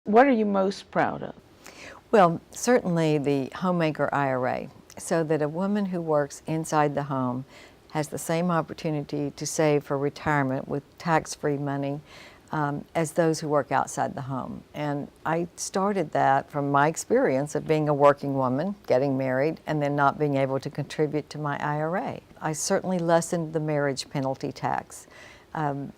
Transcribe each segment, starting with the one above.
What are you most proud of? Well, certainly the homemaker IRA, so that a woman who works inside the home has the same opportunity to save for retirement with tax-free money as those who work outside the home. And I started that from my experience of being a working woman, getting married, and then not being able to contribute to my IRA. I certainly lessened the marriage penalty tax.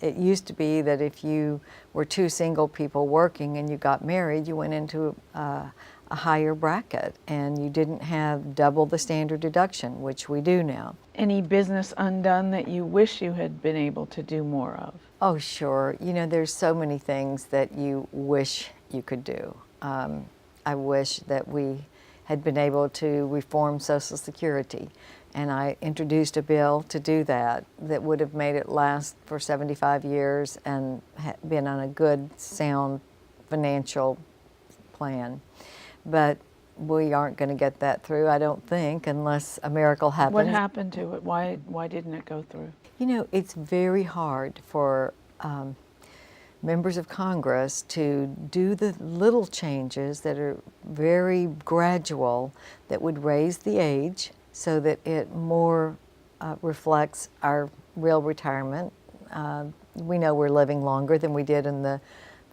It used to be that if you were two single people working and you got married, you went into a higher bracket and you didn't have double the standard deduction, which we do now. Any business undone that you wish you had been able to do more of? Oh, sure. You know, there's so many things that you wish you could do. I wish that we had been able to reform Social Security. And I introduced a bill to do that would have made it last for 75 years and been on a good, sound financial plan. But we aren't going to get that through, I don't think, unless a miracle happens. What happened to it? Why didn't it go through? You know, it's very hard for members of Congress to do the little changes that are very gradual that would raise the age so that it more reflects our real retirement. We know we're living longer than we did in the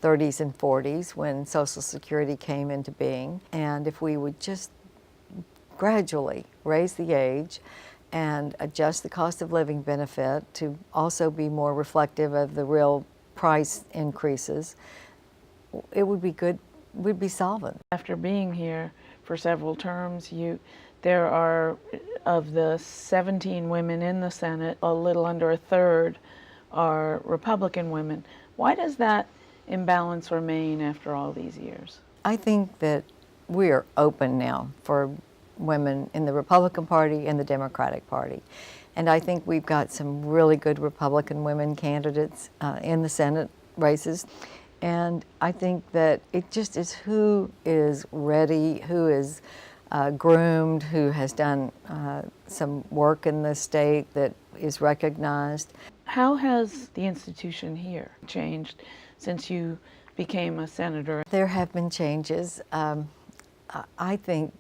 30s and 40s when Social Security came into being. And if we would just gradually raise the age and adjust the cost of living benefit to also be more reflective of the real price increases, it would be good, we'd be solvent. After being here for several terms, there are, of the 17 women in the Senate, a little under a third are Republican women. Why does that imbalance remain after all these years? I think that we are open now for women in the Republican Party and the Democratic Party. And I think we've got some really good Republican women candidates in the Senate races. And I think that it just is who is ready, who is groomed, who has done some work in the state that is recognized. How has the institution here changed since you became a senator? There have been changes. I think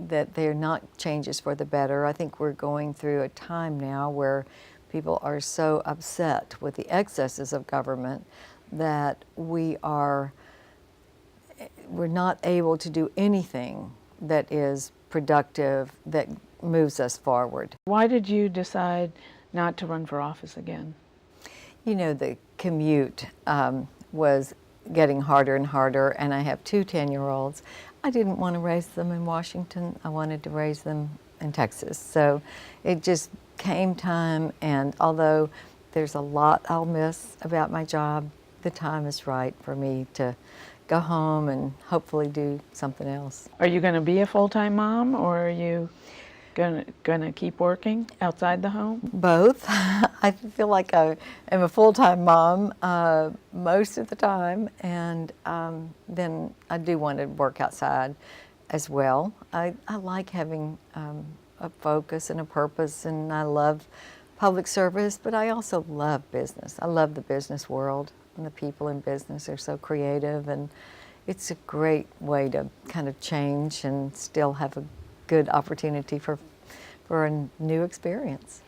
that they're not changes for the better. I think we're going through a time now where people are so upset with the excesses of government that we're not able to do anything that is productive, that moves us forward. Why did you decide not to run for office again? You know, the commute was getting harder and harder, and I have two 10-year-olds. I didn't want to raise them in Washington. I wanted to raise them in Texas. So it just came time, and although there's a lot I'll miss about my job, the time is right for me to go home and hopefully do something else. Are you going to be a full-time mom, or are you going to keep working outside the home? Both. I feel like I am a full-time mom most of the time, and then I do want to work outside as well. I like having a focus and a purpose, and I love public service, but I also love business. I love the business world, and the people in business are so creative, and it's a great way to kind of change and still have a good opportunity for a new experience.